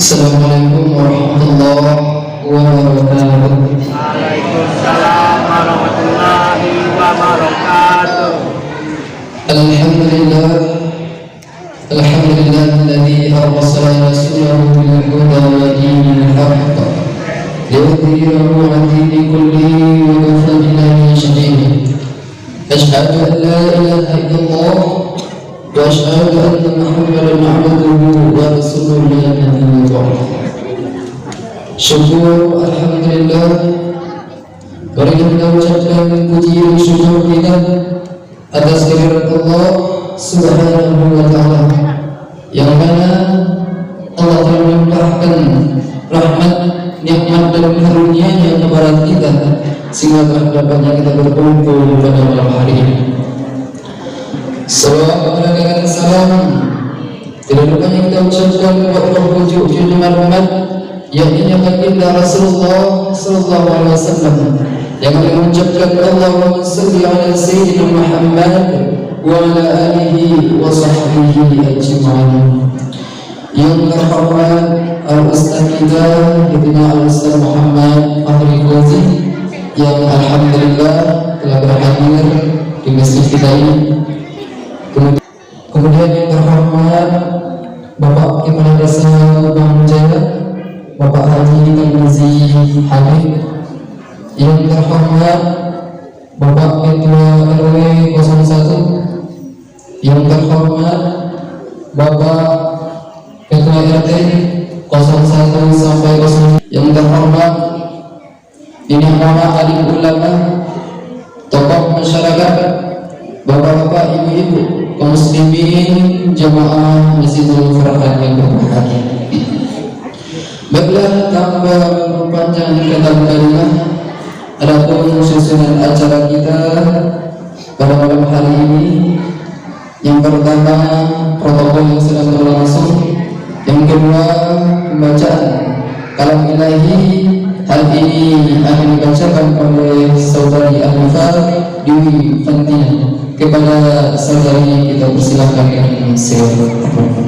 Assalamualaikum warahmatullahi wabarakatuh. Waalaikumsalam warahmatullahi wabarakatuh. Alhamdulillah, alhamdulillahilladzi arsala rasulahu bil huda wa dinil haqq liyudhhirahu 'ala dini kullihi wa kafa billahi shahida. Asyhadu an la ilaha illallah wa asyhadu anna Muhammadan 'abduhu wa rasuluhu la nabiyya ba'dahu. Syukur alhamdulillah, mari kita ucapkan puji dan syukur kita atas kehadirat Allah Subhanahu wa ta'ala, yang mana Allah telah melimpahkan rahmat, nikmat dan karunia-Nya kepada kita sehingga dapatnya kita berkumpul pada malam hari ini. Salawat dan salam tidak lupanya kita ucapkan kepada pujuk Muhammad, yakni baginda Rasulullah sallallahu alaihi wasallam, yang mengucapkan Allahumma shalli ala sayyidina Muhammad wa ala alihi wa sahbihi ajma'in. Yang terhormat Al-Ustaz kita, Ibnu Al-Ustaz Muhammad Fahri Ghazi, yang alhamdulillah telah berhadir di masjid kita ini. Kemudian yang terhormat Bapak Kepala Desa Bang Jaya, Bapak Haji Tarmizi Habib. Yang terhormat Bapak Ketua RW 01. Yang terhormat Bapak Ketua RT 01 sampai 0. Yang terhormat ini Mama alim ulama, tokoh masyarakat, bapak-bapak, ibu-ibu, kaum muslimin, jamaah Masjidul Furqan yang berbahagia. Baiklah, tanpa memperpanjang kata kalimat, adapun susunan acara kita pada malam hari ini, yang pertama protokol yang sedang berlangsung, yang kedua pembacaan kalam ilahi. Hal ini akan dibacakan oleh saudari Anifah Dewi Fantina. Kepada saudari kita persilakan dengan silakan.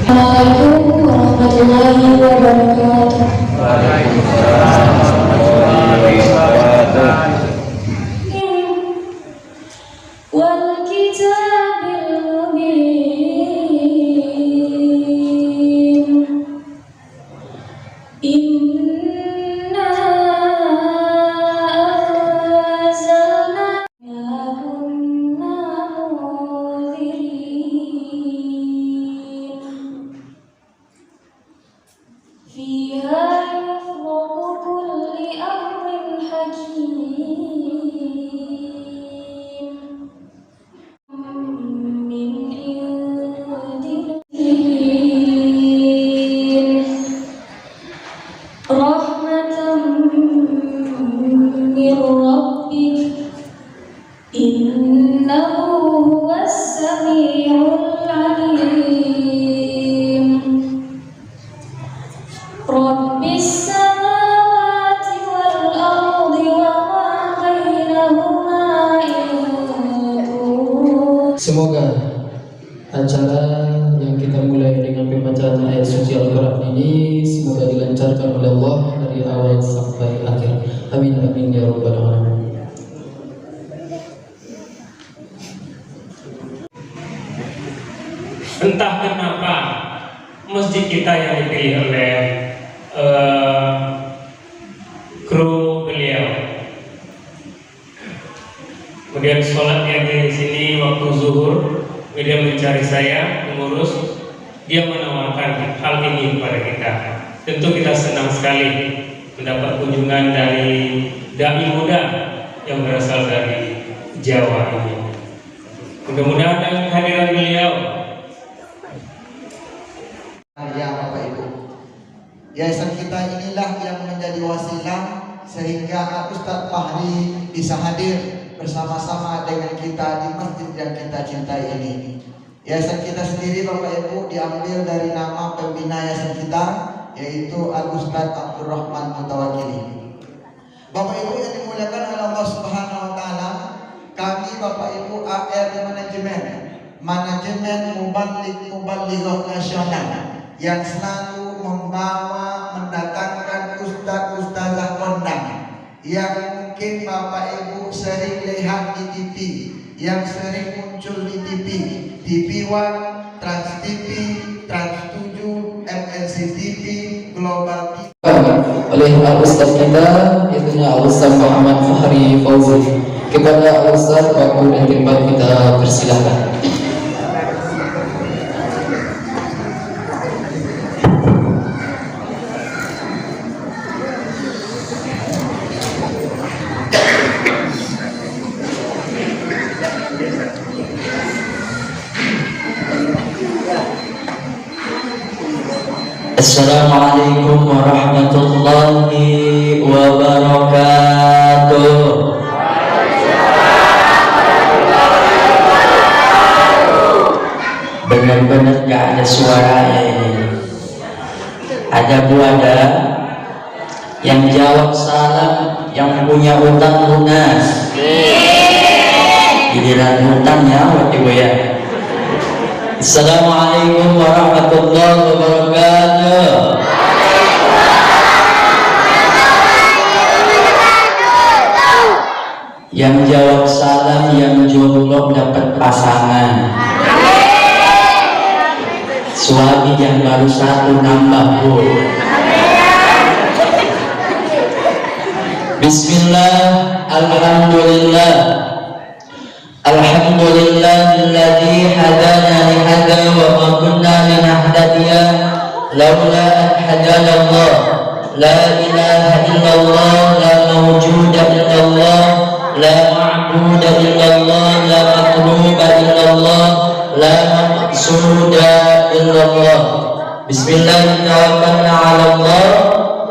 Assalamualaikum warahmatullahi wabarakatuh. Waalaikumsalam warahmatullahi wabarakatuh. Wal kitabil mubin. Inna anzalna kunna munzirin. Fiha yufraqu kulli amrin hakim. Min indin rahmatan min rabbik innahu huwas sami'ul alim. Rabbis samawati wal ardi wa ma bainahuma in kuntum. Semoga acara yang kita mulai dengan pembacaan ayat suci Al-Quran ini semoga dilancarkan oleh Allah dari awal sampai akhir. Amin amin ya rabbal alamin. Entah kenapa masjid kita yang dipilih oleh kru beliau, kemudian sholatnya di sini waktu zuhur, kemudian mencari saya mengurus, dia menawarkan hal ini kepada kita. Tentu kita senang sekali mendapat kunjungan dari dai muda yang berasal dari Jawa ini. Mudah-mudahan dengan kehadiran beliau, ya Bapak Ibu, yayasan kita inilah yang menjadi wasilah sehingga Ustadz Fahri bisa hadir bersama-sama dengan kita di masjid yang kita cintai ini. Yayasan kita sendiri Bapak Ibu diambil dari nama pembina yayasan kita, yaitu Al-Ustaz Abdurrahman Mutawakkili. Bapak Ibu yang dimuliakan oleh Allah Subhanahu wa taala, kami Bapak Ibu AR manajemen Muballighah Nasional yang selalu membawa mendatangkan ustaz-ustazah kondang yang mungkin Bapak Ibu sering lihat di TV, yang sering muncul di TV One, Trans TV, Trans 7, MNC TV, Global TV. Oleh Al-Ustaz kita, itunya Al-Ustaz Muhammad Fahri Fauzi. Kepada Al-Ustaz Baku dan tempat kita persilahkan. Assalamualaikum warahmatullahi wabarakatuh. Benar-benar gak ada suaranya ini. Ada bu ada yang jawab salam yang punya utang lunas. Giliran utangnya waktu ibu ya. Assalamualaikum warahmatullahi wabarakatuh. Yang jawab salam yang jomblo dapat pasangan. Suami yang baru satu nambah bu. Bismillah, alhamdulillah. Alhamdulillahilladzi hadana li hadza wa ma kunna linahtadiya laula an hadana Allah. La ilaha illallah, la mawjuda illallah, la ma'buda illallah, la matluba illallah, la maqsuda illallah. Bismillah, tawakkalna 'ala Allah.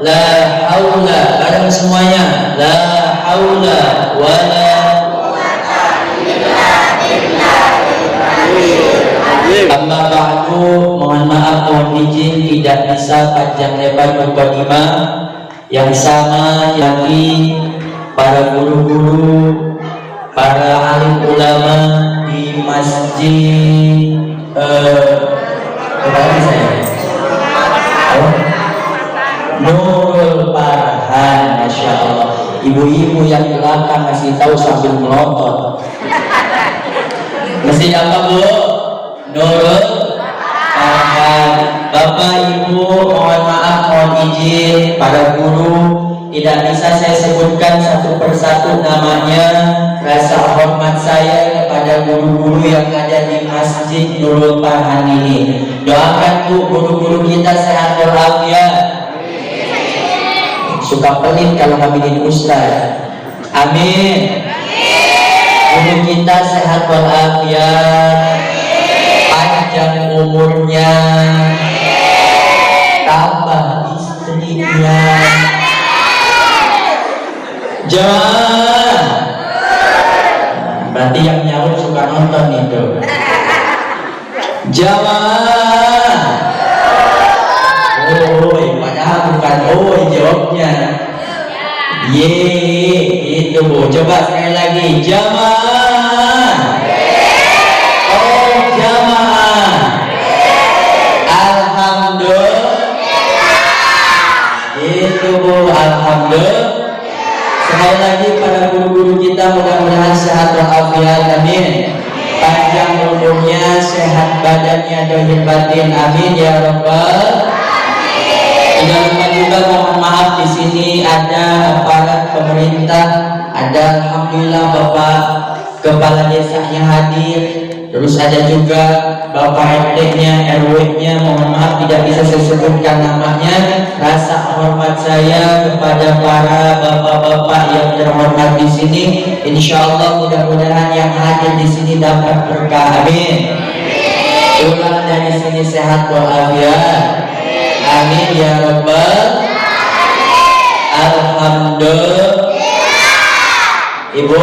La haula, bareng semuanya. La haula wa la amma ba'du, mohon maaf, mohon izin tidak bisa panjang lebar mukadimah yang sama yakni para guru-guru, para alim ulama di masjid Nurul Farhan, Masya Allah. Ibu-ibu yang belakang masih tahu sambil melotot. Masjid apa bu? Nurul Farhan. Bapak Ibu mohon maaf, mohon izin, para guru tidak bisa saya sebutkan satu persatu namanya. Rasa hormat saya kepada guru-guru yang ada di Masjid Nurul Farhan ini. Doakan bu, guru-guru kita sehat walafiat. Suka pelit kalau ngambilin ustaz. Amin. Guru kita sehat walafiat, panjang umurnya, tambah istrinya. Jangan. Berarti yang nyaut suka nonton itu. Jangan. Oi, padahal bukan oi jawabnya. Ye, itu bu. Coba sekali lagi. Jamaah. Oh, jamaah. Alhamdulillah. Itu bu, alhamdulillah. Sekali lagi pada guru-guru kita mudah-mudahan sehat walafiat, amin. Panjang umurnya, sehat badannya, dohir batin, amin ya rabbal. Tidak lupa juga mohon maaf di sini ada aparat pemerintah, ada alhamdulillah Bapak Kepala Desanya hadir, terus ada juga Bapak RT-nya, RW-nya, mohon maaf tidak bisa saya sebutkan namanya. Rasa hormat saya kepada para bapak-bapak yang terhormat di sini. Insya Allah mudah-mudahan yang hadir di sini dapat berkah, amin. Pulang dari sini sehat walafiat. Amin ya rabbal. Alhamdulillah. Ibu,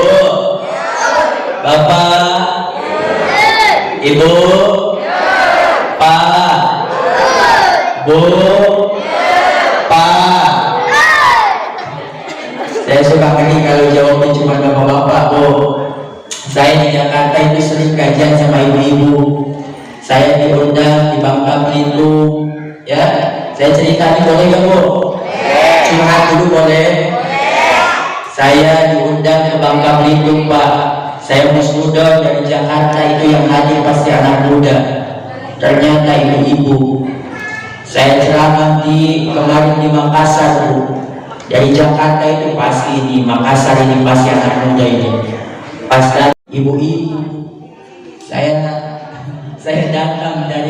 Bapak, Ibu, Pak, Bu, Saya suka ngeri kalau jawabnya cuma bapak-bapak, Bu. Saya di Jakarta itu sering kajian sama ibu-ibu. Saya diundang di Bangka Belitung, ya. Saya cerita ini boleh nggak, Bu? Curhat dulu boleh? Saya diundang ke Bangka Belitung, Pak. Saya musnudon dari Jakarta, itu yang hadir pasti anak muda. Ternyata ibu-ibu. Saya ceramah kemarin di Makassar, Bu. Dari Jakarta itu pasti di Makassar ini pasti anak muda ini. Pasti ibu-ibu. Saya datang dari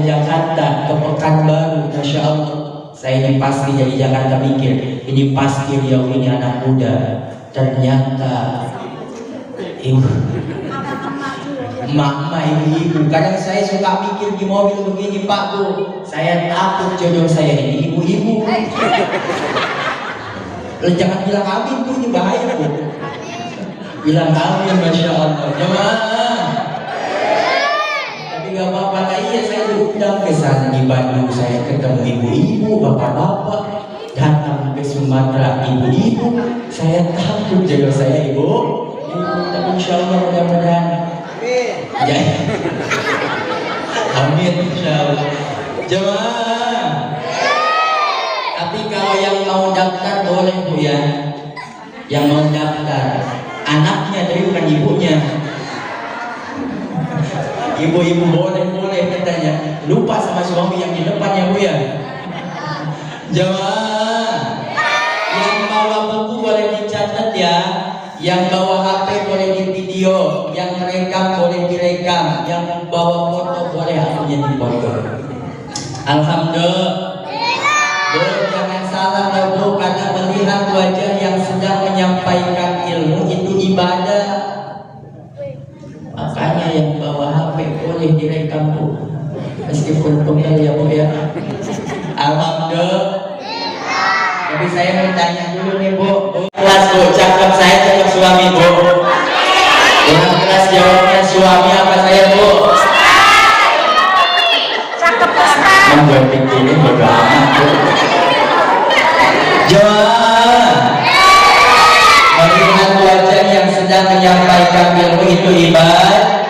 Jakarta ke Pekanbaru, Masya Allah. Saya ini pasti dari Jakarta mikir, ini pasti dia ini anak muda. Ternyata ibu-ibu. Kadang saya suka mikir di mobil begini, Pak, Bu. Saya takut jodoh saya ini ibu-ibu. Jangan bilang amin, Bu, ini bahaya, Bu. Bilang amin, Masya Allah. Jemaah. Tapi gak apa-apa lah, iya saya diundang ke sana di Bandung. Saya ketemu ibu-ibu, bapak-bapak. Datang ke Sumatera, ibu-ibu. Saya takut jodoh saya, Ibu. Tapi Insya Allah mudah-mudahan. Ya. Amin, Insya Allah. Jemaah. Tapi kalau yang mau daftar boleh, Bu, ya. Yang mau daftar anaknya tapi bukan ibunya. Ibu-ibu boleh katanya. Lupa sama suami yang di depan, ya, Bu, ya. Jemaah. Yang bawa buku boleh dicatat, ya. Yang bawa HP boleh di video, yang merekam boleh direkam, yang bawa foto boleh akhirnya dipoto. Alhamdulillah. Bu, jangan salah, Bu, karena melihat wajah yang sedang menyampaikan ilmu itu ibadah. Makanya yang bawa HP boleh direkam, Bu, meskipun tunggal, ya, Bu, ya. Alhamdulillah. Tapi saya mau tanya dulu nih, Bu. Kelas, Bu, cakep saya cakep suami, Bu. Dengan kelas jawabnya suami apa saya, Bu? Membuat ini bodo amat, Bu. Jawab. Melihat wajah yang sedang menyampaikan ilmu itu ibadah.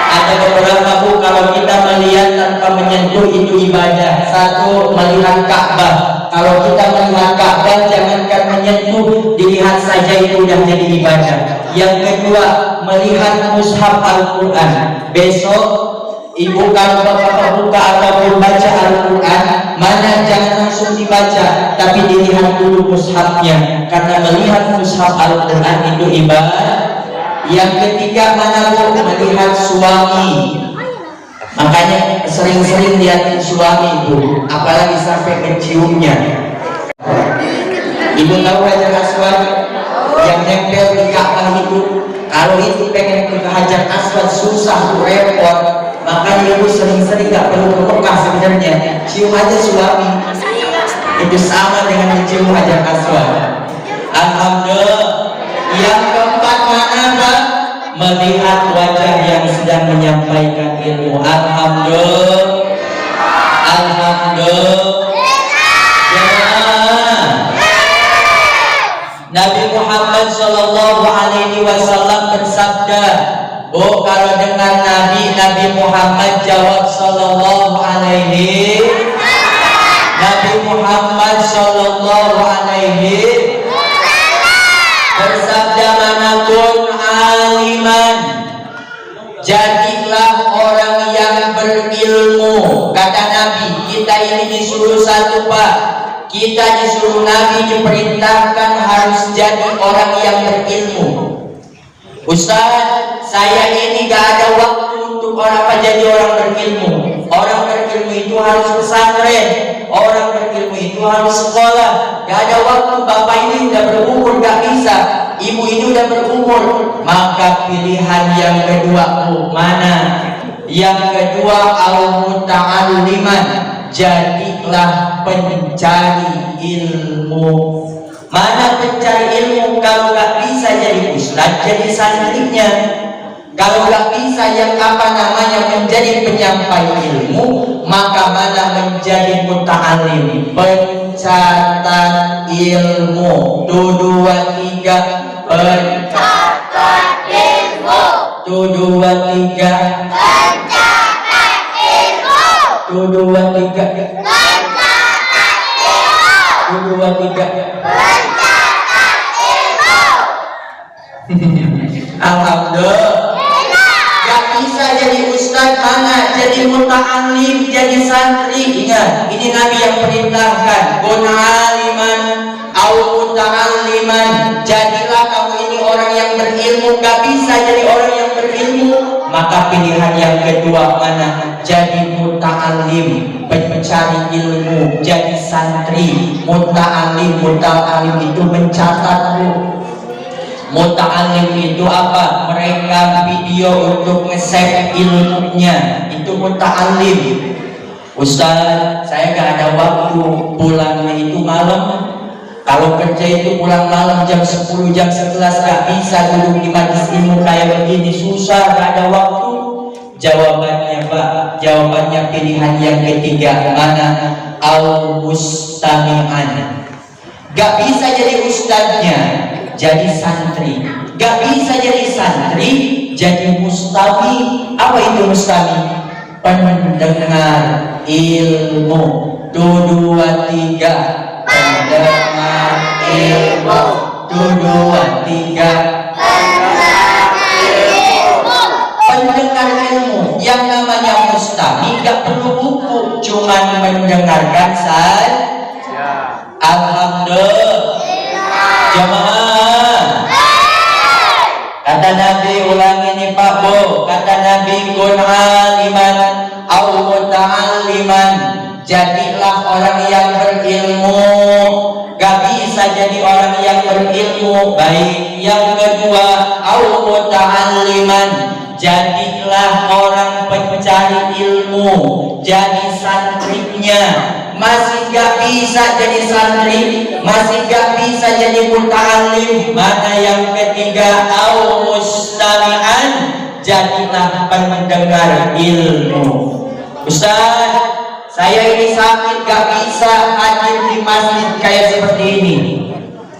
Ada beberapa, Bu, kalau kita melihat tanpa menyentuh itu ibadah. Satu, melihat Ka'bah. Kalau kita melihat Ka'bah, jangankan menyentuh, dilihat saja itu sudah jadi ibadah. Yang kedua, melihat mushaf Al-Quran. Besok ibu kalau bapak buka ataupun baca Al-Quran, mana jangan langsung dibaca, tapi dilihat dulu mushafnya. Karena melihat mushaf Al-Quran itu ibadah. Yang ketiga, mana, Bu? Melihat suami. Makanya sering-sering lihat suami itu, apalagi sampai menciumnya. Ibu tahu Hajar Aswad yang nempel di Ka'bah itu? Kalau itu pengen ke Hajar Aswad susah, repot. Makanya ibu sering-sering gak perlu ke Mekah sebenarnya, cium aja suami. Itu sama dengan mencium Hajar Aswad. Alhamdulillah. Yang keempat mana, Pak? Melihat wajah yang sedang menyampaikan ilmu. Alhamdulillah. Alhamdulillah. Ya. Nabi Muhammad Shallallahu Alaihi Wasallam bersabda, "Oh, kalau dengar Nabi Muhammad jawab Shallallahu Alaihi." Nabi Muhammad Shallallahu Alaihi bersabda, "Manakun aliman, jadilah orang yang berilmu." Kata Nabi, kita ini disuruh satu, Pak. Kita disuruh, Nabi diperintahkan harus jadi orang yang berilmu. Ustaz, saya ini gak ada waktu untuk jadi orang berilmu. Orang berilmu itu harus pesantren, orang berilmu itu harus sekolah. Gak ada waktu, bapak ini udah berumur, gak bisa. Ibu ini udah berumur. Maka pilihan yang kedua, Bu, mana? Yang kedua, al-muta'alliman, jadilah pencari ilmu. Mana pencari ilmu? Kalau gak bisa jadi ustaz, jadi santrinya. Kalau nggak bisa yang menjadi penyampai ilmu, maka mana menjadi muta'alim, pencatat ilmu. 2, 3 pencatat ilmu. 2, 3 pencatat ilmu. 2, 3 pencatat ilmu. 2, 3 pencatat ilmu. Alhamdulillah. Gak bisa jadi ustaz, mana jadi muta'alim, jadi santri. Ingat, ini Nabi yang perintahkan, kun aliman au muta'aliman. Jadilah kamu ini orang yang berilmu. Gak bisa jadi orang yang berilmu, maka pilihan yang kedua mana? Jadi muta'alim, pencari ilmu, jadi santri. Muta'alim itu mencatat, Bu. Muta'alim itu apa? Merekam video untuk nge-save ilmunya. Itu muta'alim. Ustaz, saya gak ada waktu, pulangnya itu malam. Kalau kerja itu pulang malam jam 10, jam 11, gak bisa duduk di majelis ilmu kayak begini, susah, gak ada waktu. Jawabannya Pak, jawabannya pilihan yang ketiga, mana? Al-mustami'an. Gak bisa jadi ustadznya, jadi santri. Gak bisa jadi santri, jadi mustami. Apa itu mustami? Pendengar ilmu. 2, 3 pendengar ilmu. 2, 3 pendengar ilmu. Pendengar ilmu. Yang namanya mustami gak perlu buku, cuman mendengarkan saja. Alhamdulillah. Jamaah, kata Nabi, ulangi nih Pak Bo, kata Nabi, kun aliman au muta'alliman. Jadilah orang yang berilmu. Gak bisa jadi orang yang berilmu. Baik. Yang kedua, au muta'alliman, jadilah orang pencari ilmu, jadi santrinya. Masih gak bisa jadi santri, masih gak bisa jadi muta'alim. Mana yang ketiga? Au mustami'an, jadilah pendengar ilmu. Ustaz, saya ini sakit, gak bisa hadir di masjid kayak seperti ini,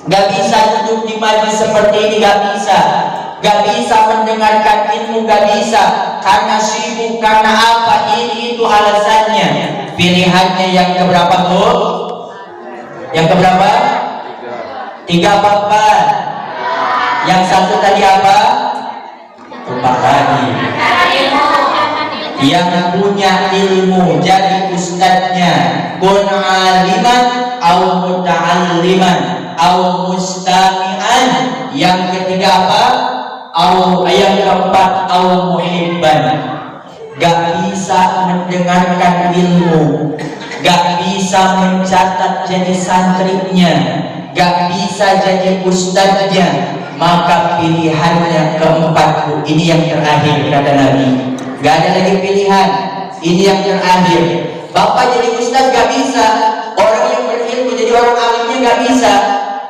gak bisa duduk di majlis seperti ini, gak bisa. Gak bisa mendengarkan ilmu, gak bisa, karena sibuk, karena apa? Ini itu alasannya. Pilihannya yang keberapa, Bu? Yang keberapa? 3 apa 4? Yang satu tadi apa? Lupa tadi. Yang punya ilmu, jadi ustadznya. Kun aliman au muta'alliman au mustami'an. Yang ketiga apa? Yang keempat, au muhibban. Gak bisa mendengarkan ilmu, gak bisa mencatat jadi santrinya, gak bisa jadi ustadznya, maka pilihannya keempat, Bu. Ini yang terakhir kata Nabi. Gak ada lagi pilihan, ini yang terakhir. Bapak jadi ustadz gak bisa, orang yang berilmu jadi orang alimnya gak bisa.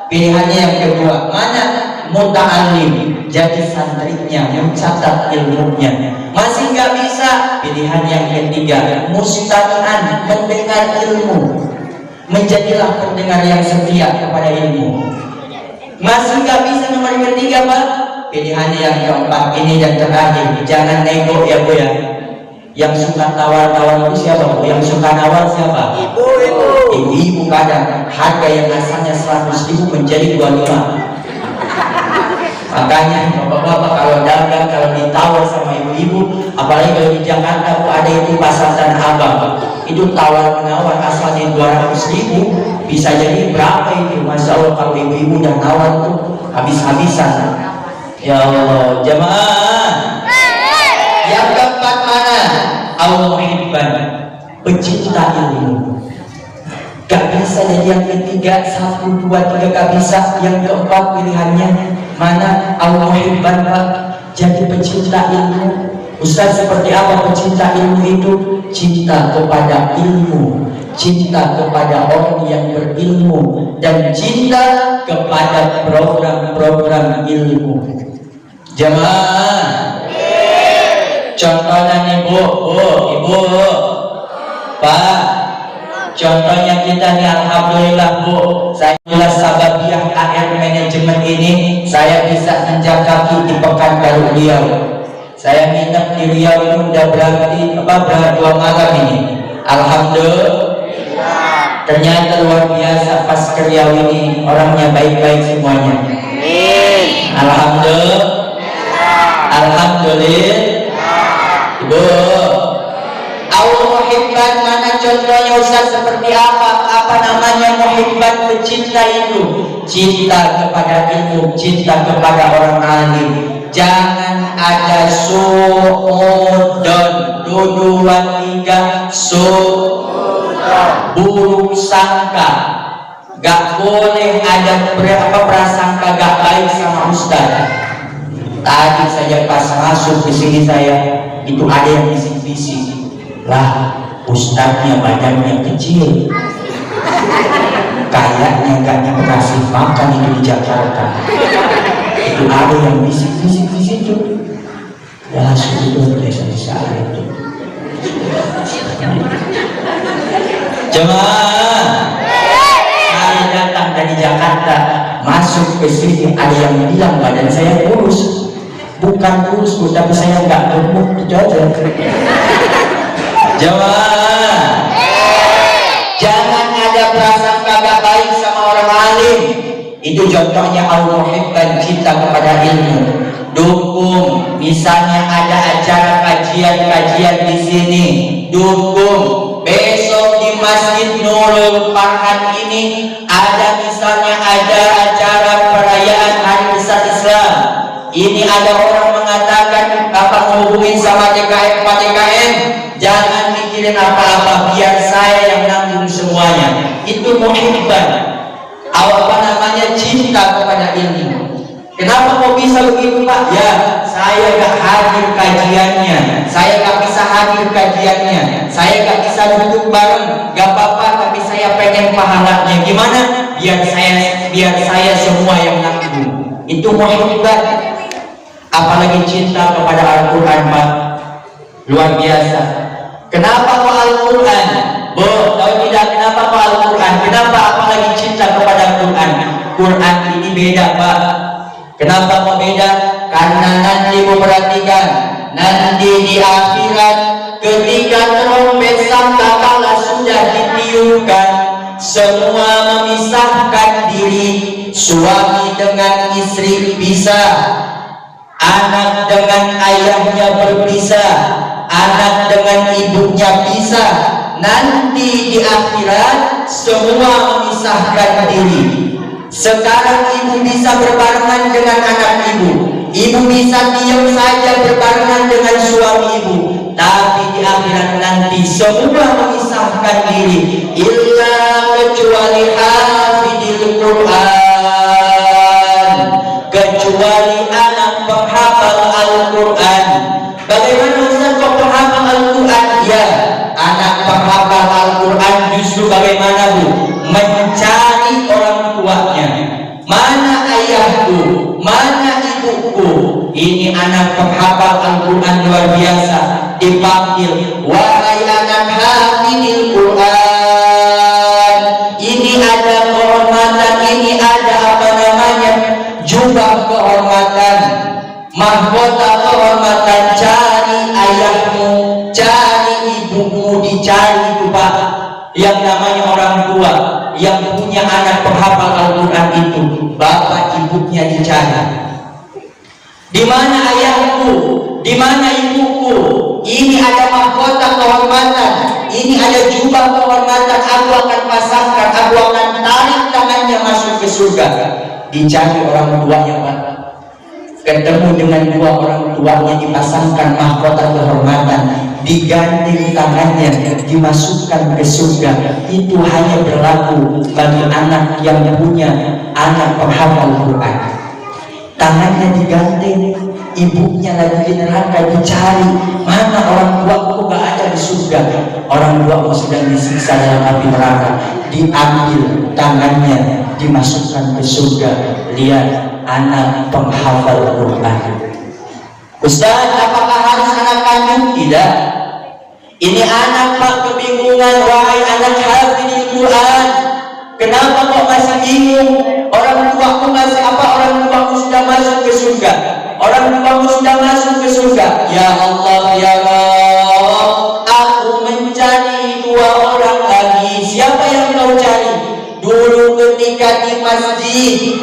Pilihannya yang kedua, mana? Muta'alim, jadi santrinya, mencatat ilmunya. Masih nggak bisa. Pilihan yang ketiga, mustami'an, mendengar ilmu, menjadilah pendengar yang setia kepada ilmu. Masih nggak bisa nomor ketiga, Pak. Pilihannya yang keempat, ini yang terakhir. Jangan nego ya, Bu ya. Yang suka tawar-tawar itu siapa, Bu? Yang suka nawar siapa? Ibu-ibu. Kadang harga yang asalnya 100.000 menjadi 25. Makanya bapak-bapak kalau dagang, kalau ditawar sama ibu-ibu, apalagi kalau di Jakarta, ada itu pasar Tanah Abang, itu tawar-menawar asalnya 200.000, bisa jadi berapa itu? Masya Allah, kalau ibu-ibu udah nawar tuh habis-habisan. Ya Allah, jamaah. Yang keempat mana? Al-muhibban, pecinta ilmu. Gak bisa jadi yang ketiga, 1, 2, 3 gak bisa. Yang keempat pilihannya mana? Al-muhibban, Pak, jadi pecinta ilmu. Ustaz, seperti apa pecinta ilmu itu? Cinta kepada ilmu, cinta kepada orang yang berilmu, dan cinta kepada program-program ilmu. Jamaah, Contohnya nih ibu, Pak. Contohnya kita nih, alhamdulillah Bu, saya jelas sababiyah KR manajemen ini, saya bisa menjak kaki di Pekanbaru Riau. Saya nginep di Riau itu udah berarti berapa 2 malam ini. Alhamdulillah. Ternyata luar biasa pas ke Riau ini orangnya baik-baik semuanya. Alhamdulillah. Alhamdulillah. Ibu, Allah muhibban, mana contohnya Ustaz seperti apa? Apa namanya muhibban, pecinta itu? Cinta kepada ilmu, cinta kepada orang alim. Jangan ada su'udon, duduan 3, buruk sangka. Gak boleh ada prasangka gak baik sama Ustaz. Tadi saja pas masuk di sini saya, itu ada yang bisik-bisik. Lah, Ustadznya badannya kecil, kayaknya gak dikasih makan itu di Jakarta. Itu ada yang bisik-bisik di situ. Ya sudah, saya itu. Jemaah, saya datang dari Jakarta, masuk ke sini ada yang bilang badan saya kurus. Bukan kurus, tapi saya nggak gemuk, itu aja. Jemaah, jangan ada prasangka gak baik sama orang alim. Itu contohnya Allah muhibban, cinta kepada ilmu. Dukung, misalnya ada acara kajian-kajian di sini, dukung. Besok di Masjid Nurul Farhan ini misalnya ada acara perayaan Hari Besar Islam. Ini ada orang mengatakan menghubungin sama DKM, Pak DKM, jangan mikirin apa-apa, biar saya yang nanggung semuanya. Itu muhibban, cinta kepada ilmu. Kenapa kok bisa begitu Pak? Ya, saya gak hadir kajiannya, saya gak bisa hadir kajiannya, saya gak bisa duduk bareng, gak apa-apa, tapi saya pengen pahalanya. Gimana? Biar saya semua yang nanggung. Itu muhibban. Apalagi cinta kepada Al-Quran Pak, luar biasa. Kenapa kok Al-Quran? Bu, tahu tidak kenapa kok Al-Quran? Kenapa apalagi cinta kepada Al-Quran? Quran ini beda Pak. Kenapa kok beda? Karena nanti memperhatikan, nanti di akhirat ketika trompet sangkakala sudah ditiupkan, semua memisahkan diri, suami dengan istri pisah, anak dengan ayahnya berpisah, anak dengan ibunya pisah. Nanti di akhirat semua memisahkan diri. Sekarang ibu bisa berbarengan dengan anak ibu, ibu bisa diam saja berbarengan dengan suami ibu. Tapi di akhirat nanti semua memisahkan diri, illa kecuali hafidil Quran, kecuali anak penghafal Al-Quran. Bagaimana Ustaz kok penghafal Al-Quran? Ya, anak penghafal Al-Quran justru bagaimana Bu? Mencari orang tuanya. Mana ayahku? Mana ibuku? Ini anak penghafal Al-Quran luar biasa. Dipanggil, wahai anak hafidil Quran. Ini ada kehormatan, ini ada jubah kehormatan, mahkota kehormatan. Cari ayahmu, cari ibumu, dicari itu Pak. Yang namanya orang tua yang punya anak penghafal Al-Quran itu, bapak ibunya dicari. Di mana ayahku? Di mana ibuku? Ini ada mahkota kehormatan, ini ada jubah kehormatan. Aku akan pasangkan, aku akan tarik tangannya masuk ke surga. Dicari orang tuanya Pak. Ketemu dengan dua orang tuanya, dipasangkan mahkota kehormatan, diganting tangannya, dimasukkan ke surga. Itu hanya berlaku bagi anak yang punya anak penghafal Quran. Tangannya diganting, ibunya lagi di neraka, dicari. Mana orang tua kok gak ada di surga? Orang tua sedang disiksa dalam api neraka. Diambil tangannya, dimasukkan ke surga. Lihat, anak penghafal Quran. Ustaz, apakah harus anak kandung? Tidak. Ini anak Pak kebingungan, wahai anak hafidil Quran. Kenapa kok masih bingung? Orang tuaku masih apa? Orang tuaku sudah masuk ke surga. Orang tuaku sudah masuk ke surga. Ya Allah, ya Allah, aku mencari dua orang lagi. Siapa yang kau cari? Dulu ketika di masjid,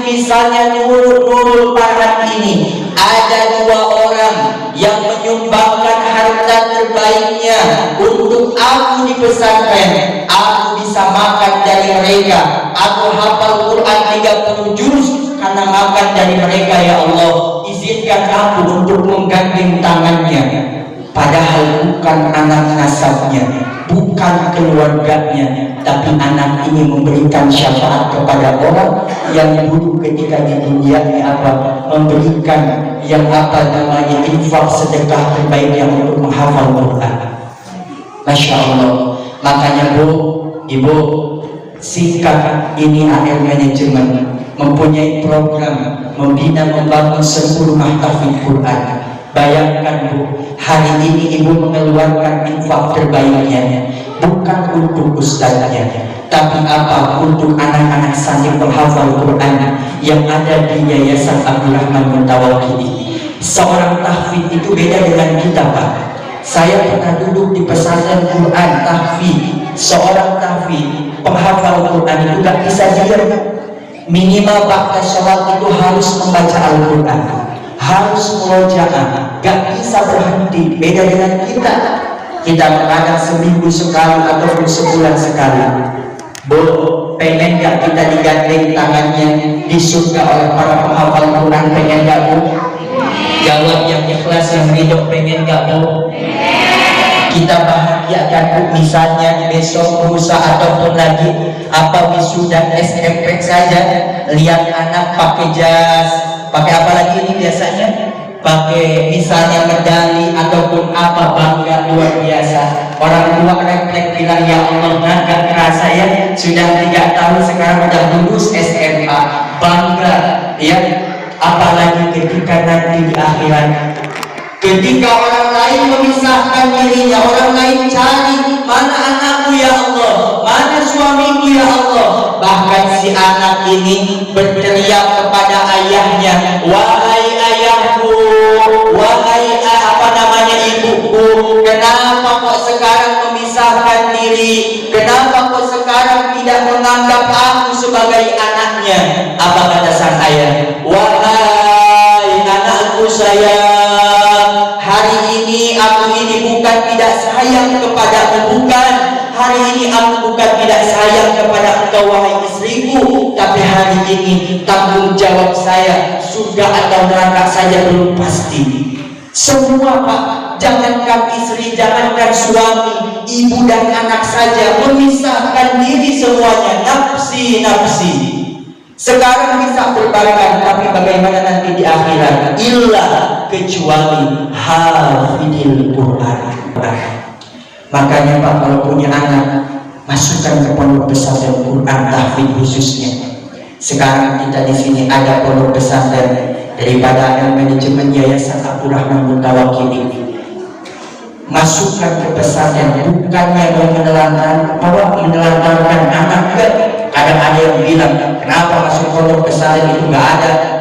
misalnya Nurul Farhan ini, ada dua orang yang menyumbangkan harta terbaiknya untuk aku di pesantren. Aku bisa makan dari mereka. Aku hafal Quran 30 juz karena makan dari mereka. Ya Allah, izinkan aku untuk menggandeng tangannya. Padahal bukan anak nasabnya, bukan keluarganya, tapi anak ini memberikan syafaat kepada orang yang dulu ketika di dunia ini memberikan yang infak sedekah terbaiknya untuk menghafal Quran. Masya Allah. Makanya Bu, Ibu, sikap ini AR Manajemen mempunyai program membina membangun 10 rumah tahfidz Quran. Bayangkan Bu, hari ini Ibu mengeluarkan infak terbaiknya, bukan untuk ustaznya, tapi apa? Untuk anak-anak santri penghafal Quran yang ada di Yayasan Abdurrahman Mutawakili. Seorang tahfidz itu beda dengan kita, Pak. Saya pernah duduk di pesantren Quran tahfidz. Seorang tahfidz penghafal Quran itu gak bisa diam. Minimal ba'da sholat itu harus membaca Al-Quran, harus murojaah, gak bisa berhenti. Beda dengan kita. Kita mengadang seminggu sekali ataupun sebulan sekali. Bu, pengen gak kita digandeng tangannya di surga oleh para penghafal Quran? Pengen gak Bu? Jawab yang ikhlas, yang ridho. Pengen gak Bu? Kita bahagiakan Bu, misalnya besok lusa ataupun lagi wisuda SMP saja, lihat anak pakai jas, pakai apa lagi ini biasanya? Pakai misalnya medali ataupun apa, bangga luar biasa. Orang tua refleks bilang, ya Allah, gak kerasa ya, sudah 3 tahun sekarang udah lulus SMA, bangga ya. Apalagi ketika nanti di akhirat, ketika orang lain memisahkan dirinya, orang lain cari, mana anakku ya Allah, mana suamiku ya Allah. Bahkan si anak ini berteriak kepada ayahnya, wahai ayahku, wahai ibuku, kenapa kok sekarang memisahkan diri? Kenapa kok sekarang tidak menganggap aku sebagai anaknya? Apa kata sang ayah? Wahai anakku sayang, hari ini aku ini bukan tidak sayang kepadamu, bukan. Hari ini aku bukan tidak sayang kepada engkau wahai istriku, tapi hari ini tanggung jawab saya surga atau neraka saja belum pasti. Semua Pak, jangankan istri, jangankan suami, ibu dan anak saja memisahkan diri semuanya, nafsi. Sekarang bisa berbarengan, tapi bagaimana nanti di akhirat? Illa kecuali hafidil Quran. Makanya Pak, kalau punya anak, masukkan ke pondok pesantren Quran tahfidz khususnya. Sekarang kita di sini ada pondok pesantren daripada AR Manajemen Yayasan Abdurrahman Mutawakili. Masukkan ke pesantren, bukannya menelantarkan anak. Kadang ada yang bilang, kenapa masuk pondok pesantren itu nggak ada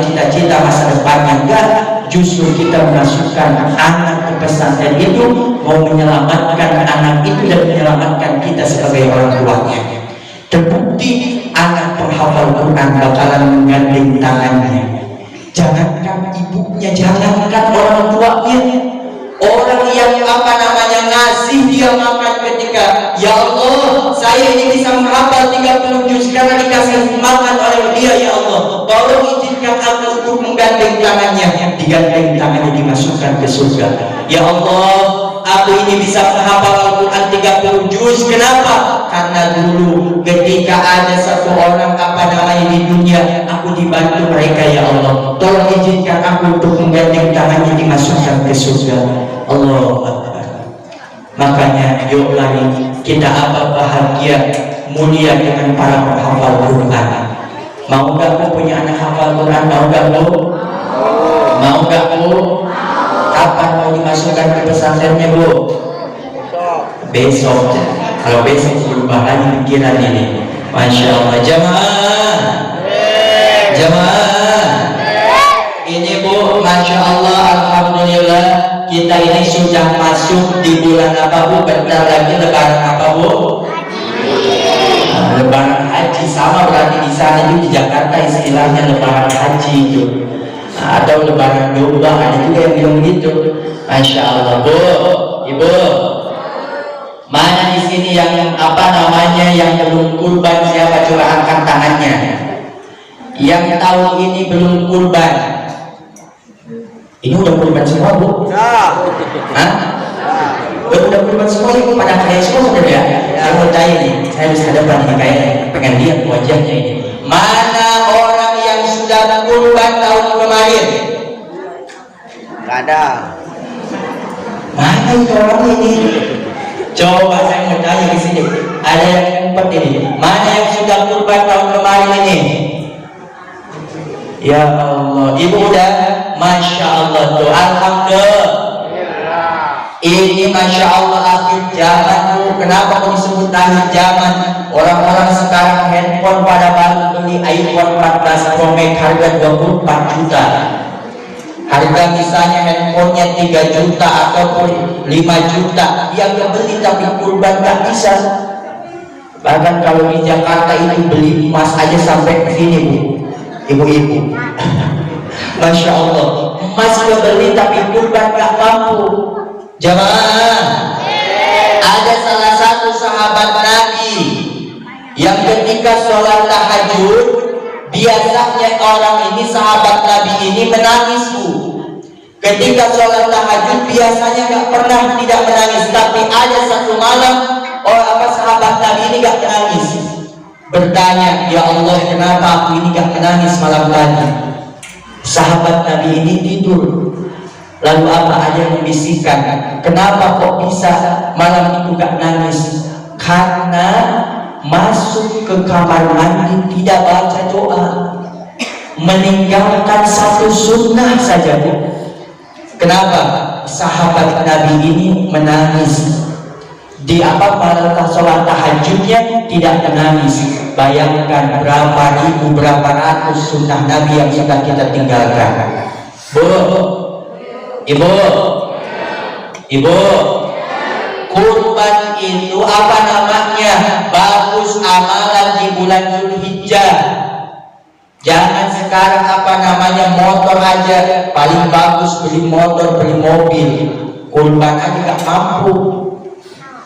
cita-cita masa depannya? Enggak, justru kita memasukkan anak ke pesantren itu mau menyelamatkan anak itu dan menyelamatkan kita sebagai orang tuanya. Terbukti anak penghafal Quran bakalan menggandeng tangannya. Jangankan ibunya, jangankan orang tuanya, orang yang ngasih dia makan ketika, ya Allah, saya ini bisa menghafal 30 juz karena dikasih makan oleh dia. Ya Allah, tolong izinkan aku untuk menggandeng tangannya. Digandeng tangannya, dimasukkan ke surga. Ya Allah, aku ini bisa menghafal Al-Quran 30 juz. Kenapa? Karena dulu ketika ada satu orang di dunia, aku dibantu mereka. Ya Allah, tolong izinkan aku untuk menggandeng tangannya, dimasukkan ke surga. Allahu Akbar. Makanya yuk lari kita bahagia mulia dengan para penghafal Quran. Mau gak Bu punya anak hafal Quran? Mau gak Bu? Mau nggak Bu? Kapan mau dimasukkan ke pesantrennya Bu? Besok. Kalau besok berubah lagi pikiran ini. Masya Allah. Jamaah, jamaah. Ini Bu, Masya Allah, Alhamdulillah, kita ini sudah masuk di bulan apa Bu? Bentar lagi lebaran apa Bu? Lebaran haji. Sama berarti di sana itu di Jakarta istilahnya lebaran haji itu. Atau lebaran domba, ada juga yang bilang begitu. Masya Allah. Bu, Ibu, mana di sini yang apa namanya yang belum kurban? Siapa coba angkat tangannya? Yang tahun ini belum kurban. Ini udah kurban semua Bu? Hah? Udah kurban semua ini pada kaya semua sudah ya? Saya mau tanya nih, saya bisa hadapan nih kayaknya, pengen lihat wajahnya ini. Mana orang yang sudah kurban tahun kemarin? Gak ada. Mana itu orang ini? Coba saya mau tanya di sini. Ada yang ngumpet ini. Mana yang sudah kurban tahun kemarin ini? Ya Allah, Ibu udah, Masya Allah tuh, Alhamdulillah. Ini Masya Allah akhir zaman Bu. Kenapa kok disebut akhir zaman? Orang-orang sekarang handphone pada baru beli iPhone 14 Pro Max harga 24 juta. Harga misalnya handphonenya 3 juta ataupun 5 juta, dia nggak beli tapi kurban nggak bisa. Bahkan kalau di Jakarta itu beli emas aja sampai ke sini Bu, ibu-ibu. Masya Allah, emas nggak beli tapi kurban nggak mampu. Jamaah, ada salah satu sahabat Nabi yang ketika sholat tahajud, biasanya orang ini, sahabat Nabi ini menangis Bu. Ketika sholat tahajud biasanya nggak pernah tidak menangis, tapi ada satu malam sahabat Nabi ini nggak menangis. Bertanya, ya Allah, kenapa aku ini nggak menangis malam tadi? Sahabat Nabi ini tidur. Lalu apa? Ada yang membisikkan, kenapa kok bisa malam itu gak nangis? Karena masuk ke kamar mandi tidak baca doa, meninggalkan satu sunnah saja Bu. Kenapa? Sahabat Nabi ini menangis. Di apa pada sholat tahajudnya tidak menangis. Bayangkan berapa ribu, berapa ratus sunnah Nabi yang sudah kita tinggalkan. Bu, Ibu, Ibu, kurban itu apa namanya? Bagus amalan di bulan Zulhijjah. Jangan sekarang apa namanya motor aja, paling bagus beli motor, beli mobil, kurban aja gak mampu.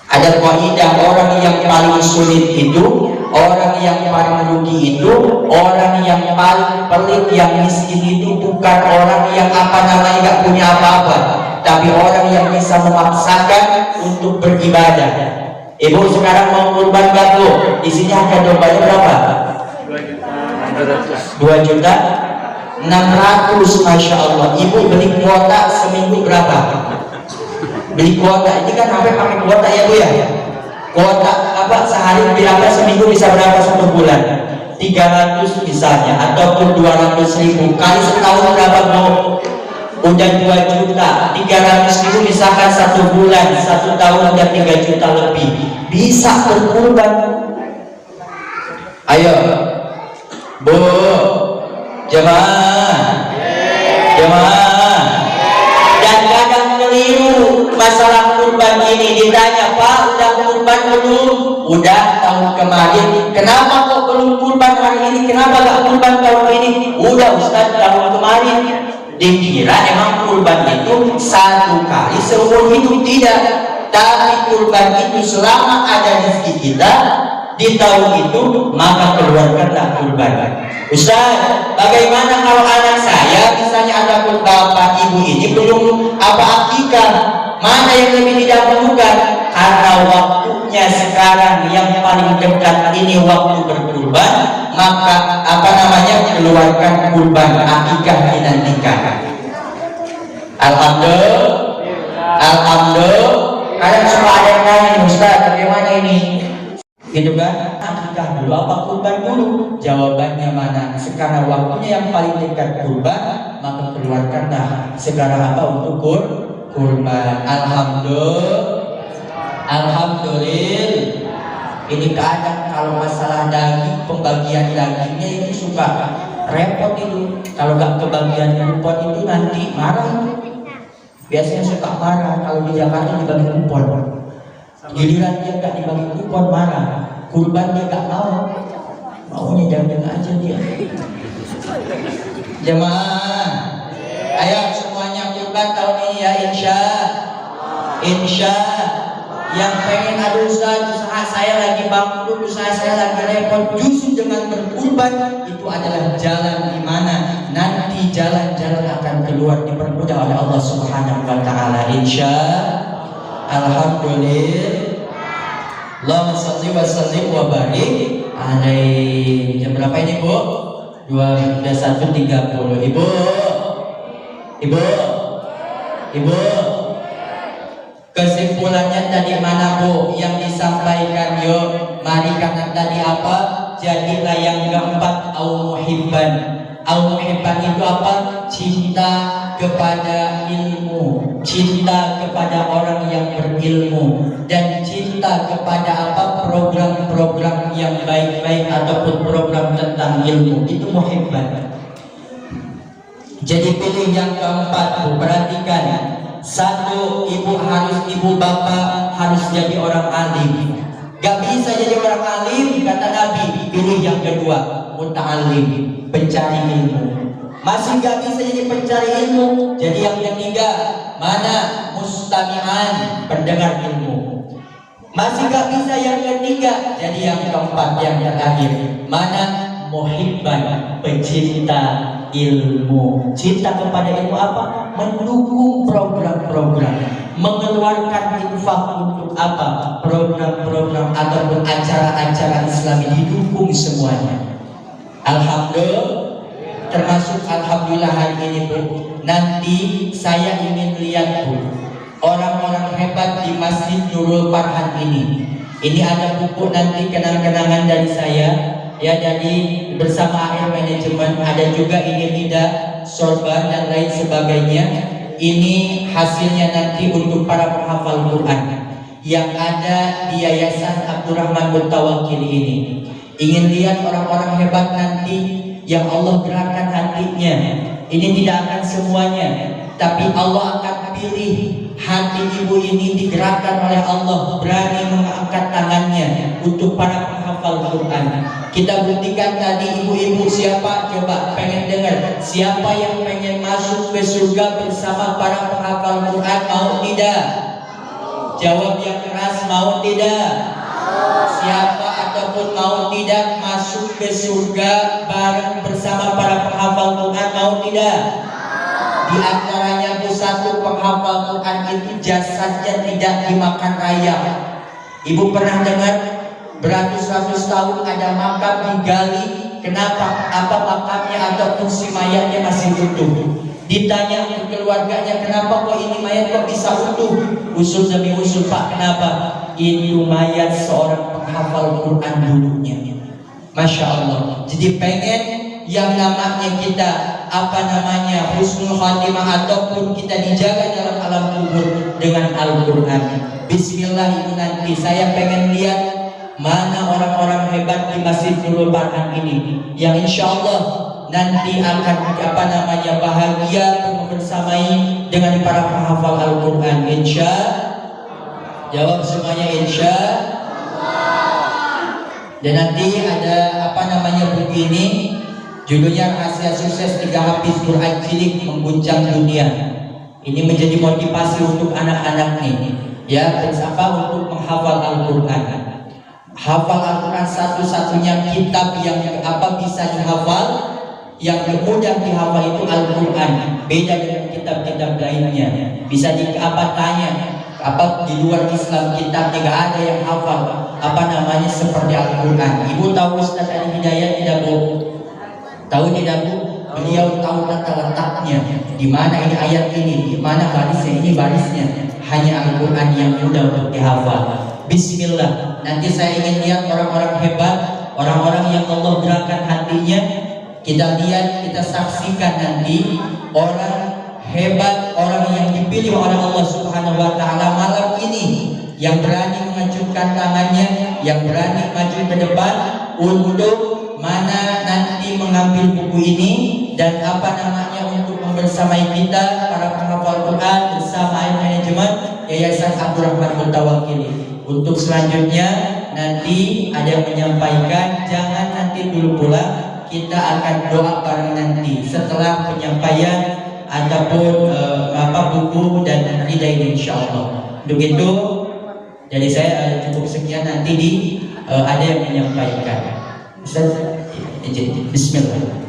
Ada kaidah, orang yang paling sulit itu, orang yang paling rugi itu, orang yang paling pelit, yang miskin itu bukan orang yang apa namanya gak punya apa-apa, tapi orang yang bisa memaksakan untuk beribadah. Ibu sekarang mau kurban gak Bu? Di sini harga dombanya berapa? 2 juta 600, Masya Allah. Ibu beli kuota seminggu berapa? Beli kuota ini kan sampai pakai kuota ya Bu ya. Kuota apa sehari berapa, seminggu bisa berapa, 1 bulan? 300 misalnya, ataupun 200.000 kali setahun berapa Bu? Udah 2 juta. 300.000 misalkan 1 bulan, 1 tahun udah 3 juta lebih. Bisa berkurban. Ayo Bu, jemaah, jemaah. Dan kadang keliru masalah kurban ini. Ditanya, Pak, udah kurban belum? Udah tahun kemarin. Kenapa kok belum kurban hari ini? Kenapa gak kurban tahun ini? Udah Ustaz, tahun kemarin. Dikira emang kurban itu 1 kali seumur hidup. Tidak. Tapi kurban itu selama ada rezeki kita di tahun itu, maka keluarkanlah kurban. Ustaz, bagaimana kalau anak saya misalnya ada bapak ibu ini belum apa akikah? Mana yang lebih didahulukan? Karena waktunya sekarang yang paling dekat ini waktu berkurban, maka apa namanya, keluarkan kurban, akikah dinantikan. Alhamdulillah, alhamdulillah. Kadang suka ada yang nanya, Ustaz, bagaimana ini? gitu kan? Akikah dulu apa kurban dulu? Jawabannya mana? Sekarang waktunya yang paling dekat kurban, maka keluarkanlah sekarang apa untuk kurban. Alhamdulillah. Ini keadaan kalau masalah daging, pembagian dagingnya itu suka repot itu. Kalau nggak kebagian kupon itu nanti marah. Biasanya suka marah kalau di Jakarta dibagi kupon. Giliran dia nggak dibagi kupon marah. Kurban dia nggak mau, maunya jangan aja dia. Jemaah, ayo semuanya kurban tahun ini ya, insya. Yang pengen aduh Ustaz, usaha saya lagi bangkrut, usaha saya lagi repot, justru dengan berkurban itu adalah jalan di mana nanti jalan-jalan akan keluar dipermudah oleh Allah Subhanahu wa taala. Insya Alhamdulillah. Allahumma shalli wa sallim wa barik alaihi. Jam berapa ini, Bu? 21.30. Ibu. Kesimpulannya tadi mana, Bu? Yang disampaikan yuk. Mari karena tadi apa? Jadilah yang keempat au muhibban. Au muhibban itu apa? Cinta kepada ilmu, cinta kepada orang yang berilmu, dan cinta kepada apa? Program-program yang baik-baik ataupun program tentang ilmu. Itu muhibban. Jadi pilih yang keempat, Bu. Perhatikan. Satu, ibu bapak harus jadi orang alim. Gak bisa jadi orang alim, kata Nabi. Pilih yang kedua, muta'alim, pencari ilmu. Masih gak bisa jadi pencari ilmu, jadi yang ketiga, mana? Mustami'an, pendengar ilmu. Masih gak bisa yang ketiga, jadi yang keempat, yang terakhir, mana? Muhibban, pecinta ilmu. Cinta kepada ilmu apa? Mendukung program-program, mengeluarkan infak untuk apa? Program-program ataupun acara-acara Islami didukung semuanya. Alhamdulillah. Termasuk alhamdulillah hari ini, Bu. Nanti saya ingin lihat, Bu, orang-orang hebat di Masjid Nurul Farhan ini. Ini ada buku nanti kenang-kenangan dari saya. Ya, jadi bersama akhir manajemen ada juga ini Nida, sorban dan lain sebagainya. Ini hasilnya nanti untuk para penghafal Quran yang ada di Yayasan Abdurrahman Mutawakil ini. Ingin lihat orang-orang hebat nanti yang Allah gerakkan hatinya. Ini tidak akan semuanya, tapi Allah akan pilih hati ibu ini digerakkan oleh Allah, berani mengangkat tangannya untuk para penghafal Quran. Kita buktikan tadi ibu-ibu siapa? Coba pengen dengar. Siapa yang pengen masuk ke surga bersama para penghafal Quran? Mau tidak? Jawab yang keras, mau tidak? Siapa ataupun mau tidak masuk ke surga bareng bersama para penghafal Quran? Mau tidak? Di antaranya satu penghafal Quran itu jasadnya tidak dimakan ayam. Ibu pernah dengar beratus-ratus tahun ada makam digali, kenapa? Apa makamnya ataupun si mayatnya masih utuh? Ditanya ke keluarganya, kenapa kok ini mayat kok bisa utuh? Usul demi usul, Pak, kenapa? Itu mayat seorang penghafal Quran dulunya. Masya Allah. Jadi pengen yang namanya kita husnul khatimah ataupun kita dijaga dalam alam kubur dengan Al-Quran. Bismillah, ibu nanti saya pengen lihat mana orang-orang hebat di Masjid Nurul Farhan ini yang insya Allah nanti akan bahagia bersamai dengan para penghafal Al-Quran. Insya. Jawab semuanya insya. Dan nanti ada begini, judulnya Rahasia Sukses 3 Hafiz Quran Cilik Mengguncang Dunia. Ini menjadi motivasi untuk anak-anak nih, ya, untuk menghafal Al-Quran. Hafal Al-Quran satu-satunya kitab yang bisa dihafal, yang mudah dihafal itu Al-Quran. Beda dengan kitab-kitab lainnya. Bisa tanya, di luar Islam kitab tidak ada yang hafal seperti Al-Quran. Ibu tahu Ustaz Ali Hidayat tidak, Bu? Tahu tidak, Bu? Beliau tahu tata letaknya, di mana ini ayat ini, di mana barisnya, ini barisnya. Hanya Al-Quran yang mudah untuk dihafal. Bismillah. Nanti saya ingin lihat orang-orang hebat, orang-orang yang Allah gerakan hatinya. Kita lihat, kita saksikan nanti orang hebat, orang yang dipilih oleh Allah Subhanahu wa taala malam ini, yang berani mengacungkan tangannya, yang berani maju ke depan untuk mana nanti mengambil buku ini dan apa namanya untuk membersamai kita para penghafal Quran bersama manajemen Yayasan Abdul Rahman Mutawakili. Untuk selanjutnya nanti ada yang menyampaikan, jangan nanti dulu pula, kita akan doa bareng nanti setelah penyampaian ataupun buku dan hidayah ini insyaallah. Begitu. Jadi saya cukup sekian, nanti ada yang menyampaikan. Bismillah.